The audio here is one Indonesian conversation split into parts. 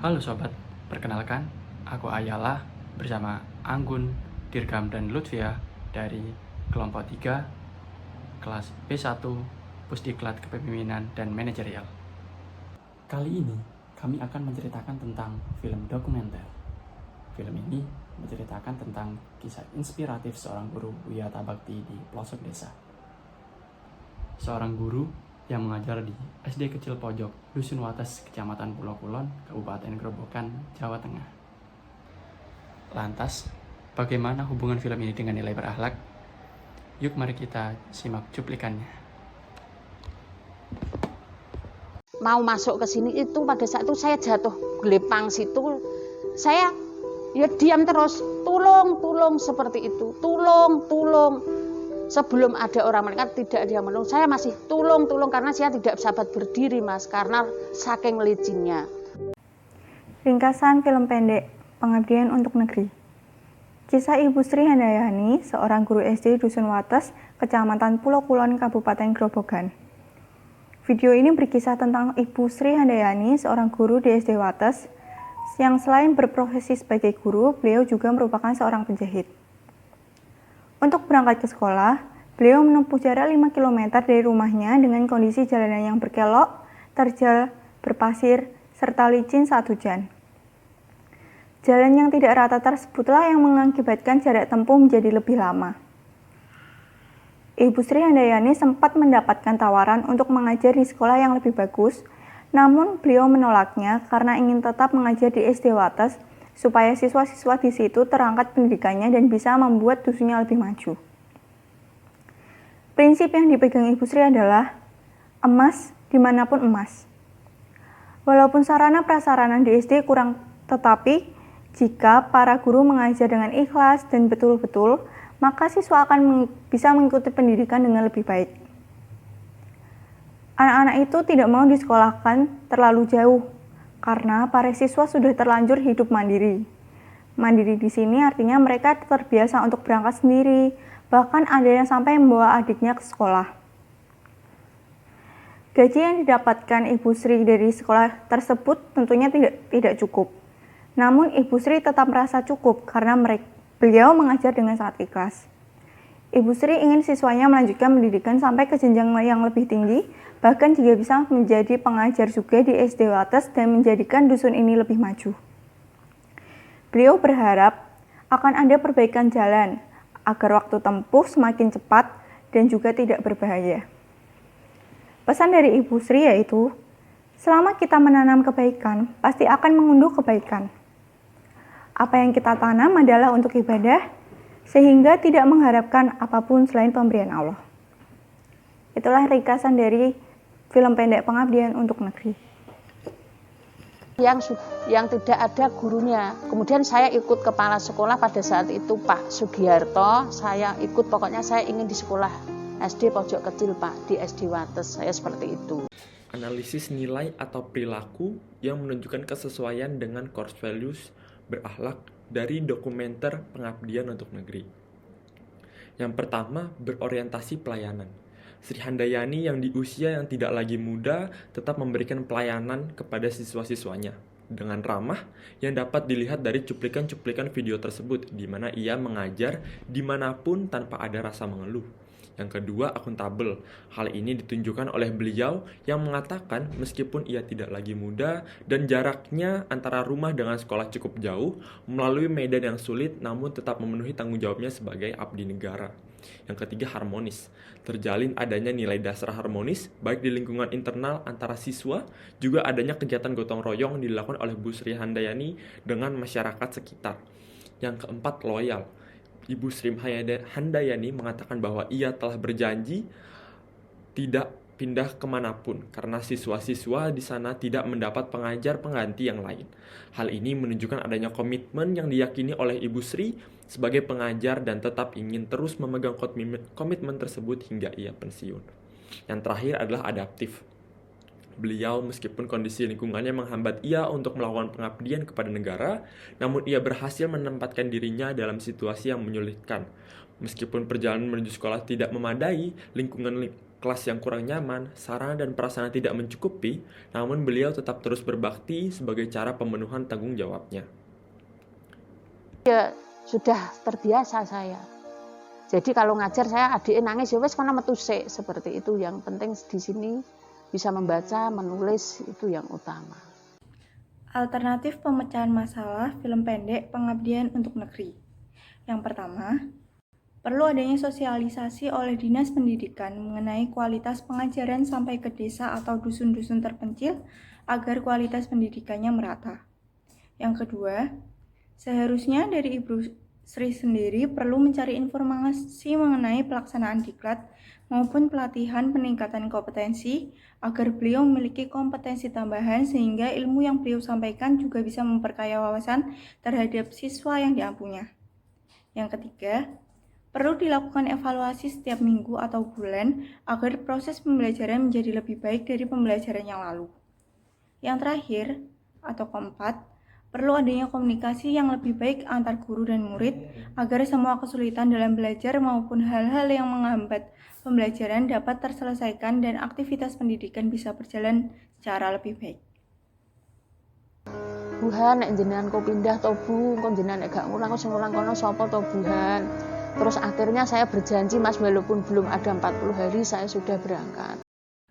Halo sobat, perkenalkan, aku Ayala bersama Anggun, Dirgam, dan Lutfia dari kelompok 3, kelas B1, Pusdiklat Kepemimpinan dan Manajerial. Kali ini, kami akan menceritakan tentang film dokumenter. Film ini menceritakan tentang kisah inspiratif seorang guru Wiyata Bakti di pelosok desa. Seorang guru yang mengajar di SD Kecil Pojok, Dusun Wates, Kecamatan Pulau Kulon, Kabupaten Grobogan, Jawa Tengah. Lantas, bagaimana hubungan film ini dengan nilai berakhlak? Yuk mari kita simak cuplikannya. Mau masuk ke sini itu pada saat itu saya jatuh gelepang situ. Saya ya diam terus, tolong seperti itu, tolong. Sebelum ada orang mereka tidak ada yang menolong, saya masih tolong karena saya tidak sahabat berdiri Mas, karena saking licinnya. Ringkasan film pendek Pengabdian untuk Negeri. Kisah Ibu Sri Handayani, seorang guru SD Dusun Wates, Kecamatan Pulau Kulon, Kabupaten Grobogan. Video ini berkisah tentang Ibu Sri Handayani, seorang guru di SD Wates, yang selain berprofesi sebagai guru, beliau juga merupakan seorang penjahit. Untuk berangkat ke sekolah, beliau menempuh jarak 5 km dari rumahnya dengan kondisi jalanan yang berkelok, terjal, berpasir, serta licin saat hujan. Jalan yang tidak rata tersebutlah yang mengakibatkan jarak tempuh menjadi lebih lama. Ibu Sri Handayani sempat mendapatkan tawaran untuk mengajar di sekolah yang lebih bagus, namun beliau menolaknya karena ingin tetap mengajar di SD Wates, supaya siswa-siswa di situ terangkat pendidikannya dan bisa membuat dusunnya lebih maju. Prinsip yang dipegang Ibu Sri adalah emas dimanapun emas. Walaupun sarana prasarana di SD kurang, tetapi jika para guru mengajar dengan ikhlas dan betul-betul, maka siswa akan bisa mengikuti pendidikan dengan lebih baik. Anak-anak itu tidak mau disekolahkan terlalu jauh, karena para siswa sudah terlanjur hidup mandiri. Mandiri di sini artinya mereka terbiasa untuk berangkat sendiri, bahkan ada yang sampai membawa adiknya ke sekolah. Gaji yang didapatkan Ibu Sri dari sekolah tersebut tentunya tidak cukup. Namun Ibu Sri tetap merasa cukup karena beliau mengajar dengan sangat ikhlas. Ibu Sri ingin siswanya melanjutkan pendidikan sampai ke jenjang yang lebih tinggi, bahkan juga bisa menjadi pengajar juga di SD Wates dan menjadikan dusun ini lebih maju. Beliau berharap akan ada perbaikan jalan agar waktu tempuh semakin cepat dan juga tidak berbahaya. Pesan dari Ibu Sri yaitu, selama kita menanam kebaikan, pasti akan mengunduh kebaikan. Apa yang kita tanam adalah untuk ibadah, sehingga tidak mengharapkan apapun selain pemberian Allah. Itulah ringkasan dari film pendek Pengabdian untuk Negeri. Yang tidak ada gurunya. Kemudian saya ikut kepala sekolah pada saat itu Pak Sugiharto. Saya ikut, pokoknya saya ingin di sekolah SD Pojok Kecil Pak, di SD Wates. Saya seperti itu. Analisis nilai atau perilaku yang menunjukkan kesesuaian dengan core values berakhlak dari dokumenter Pengabdian untuk Negeri. Yang pertama, berorientasi pelayanan. Sri Handayani yang di usia yang tidak lagi muda tetap memberikan pelayanan kepada siswa-siswanya dengan ramah yang dapat dilihat dari cuplikan-cuplikan video tersebut, di mana ia mengajar dimanapun tanpa ada rasa mengeluh. Yang kedua, akuntabel. Hal ini ditunjukkan oleh beliau yang mengatakan meskipun ia tidak lagi muda dan jaraknya antara rumah dengan sekolah cukup jauh, melalui medan yang sulit namun tetap memenuhi tanggung jawabnya sebagai abdi negara. Yang ketiga, harmonis. Terjalin adanya nilai dasar harmonis baik di lingkungan internal antara siswa, juga adanya kegiatan gotong royong dilakukan oleh Bu Sri Handayani dengan masyarakat sekitar. Yang keempat, loyal. Ibu Sri Handayani mengatakan bahwa ia telah berjanji tidak pindah kemanapun karena siswa-siswa di sana tidak mendapat pengajar pengganti yang lain. Hal ini menunjukkan adanya komitmen yang diyakini oleh Ibu Sri sebagai pengajar dan tetap ingin terus memegang komitmen tersebut hingga ia pensiun. Yang terakhir adalah adaptif. Beliau meskipun kondisi lingkungannya menghambat ia untuk melakukan pengabdian kepada negara, namun ia berhasil menempatkan dirinya dalam situasi yang menyulitkan. Meskipun perjalanan menuju sekolah tidak memadai, lingkungan kelas yang kurang nyaman, sarana dan prasarana tidak mencukupi, namun beliau tetap terus berbakti sebagai cara pemenuhan tanggung jawabnya. Ya sudah terbiasa saya. Jadi kalau ngajar saya adiknya nangis ya wes kono metu sik, seperti itu. Yang penting di sini bisa membaca, menulis, itu yang utama. Alternatif pemecahan masalah film pendek Pengabdian untuk Negeri. Yang pertama, perlu adanya sosialisasi oleh Dinas Pendidikan mengenai kualitas pengajaran sampai ke desa atau dusun-dusun terpencil agar kualitas pendidikannya merata. Yang kedua, seharusnya dari Ibu Sri sendiri perlu mencari informasi mengenai pelaksanaan diklat maupun pelatihan peningkatan kompetensi agar beliau memiliki kompetensi tambahan sehingga ilmu yang beliau sampaikan juga bisa memperkaya wawasan terhadap siswa yang diampunya. Yang ketiga, perlu dilakukan evaluasi setiap minggu atau bulan agar proses pembelajaran menjadi lebih baik dari pembelajaran yang lalu. Yang terakhir, atau keempat, perlu adanya komunikasi yang lebih baik antar guru dan murid agar semua kesulitan dalam belajar maupun hal-hal yang menghambat pembelajaran dapat terselesaikan dan aktivitas pendidikan bisa berjalan secara lebih baik. Buhan, nek jenengan kok pindah to Bu, kok jenengan nek gak ngulang kok sing ngulang kono sapa to Buhan. Terus akhirnya saya berjanji Mas, walaupun belum ada 40 hari saya sudah berangkat.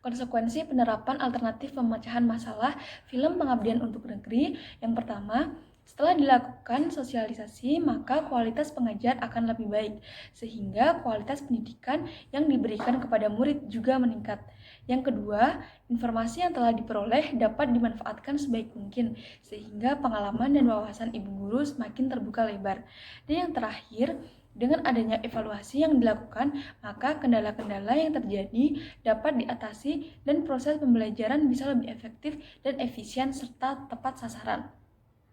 Konsekuensi penerapan alternatif pemecahan masalah film Pengabdian untuk Negeri. Yang pertama, setelah dilakukan sosialisasi, maka kualitas pengajar akan lebih baik, sehingga kualitas pendidikan yang diberikan kepada murid juga meningkat. Yang kedua, informasi yang telah diperoleh dapat dimanfaatkan sebaik mungkin, sehingga pengalaman dan wawasan ibu guru semakin terbuka lebar. Dan yang terakhir, dengan adanya evaluasi yang dilakukan, maka kendala-kendala yang terjadi dapat diatasi dan proses pembelajaran bisa lebih efektif dan efisien serta tepat sasaran.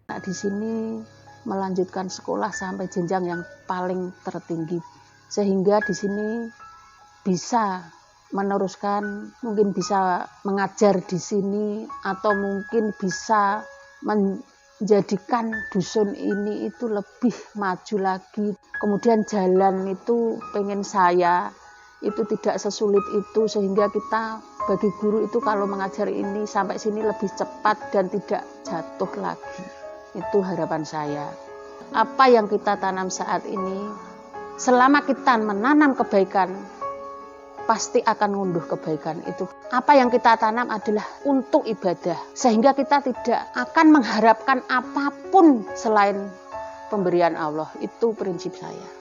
Di sini melanjutkan sekolah sampai jenjang yang paling tertinggi, sehingga di sini bisa meneruskan, mungkin bisa mengajar di sini atau mungkin bisa menjadikan dusun ini itu lebih maju lagi. Kemudian jalan itu pengen saya itu tidak sesulit itu, sehingga kita bagi guru itu kalau mengajar ini sampai sini lebih cepat dan tidak jatuh lagi. Itu harapan saya. Apa yang kita tanam saat ini, selama kita menanam kebaikan, pasti akan ngunduh kebaikan itu. Apa yang kita tanam adalah untuk ibadah, sehingga kita tidak akan mengharapkan apapun selain pemberian Allah. Itu prinsip saya.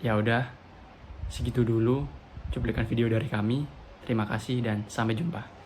Ya udah, segitu dulu cuplikan video dari kami. Terima kasih dan sampai jumpa.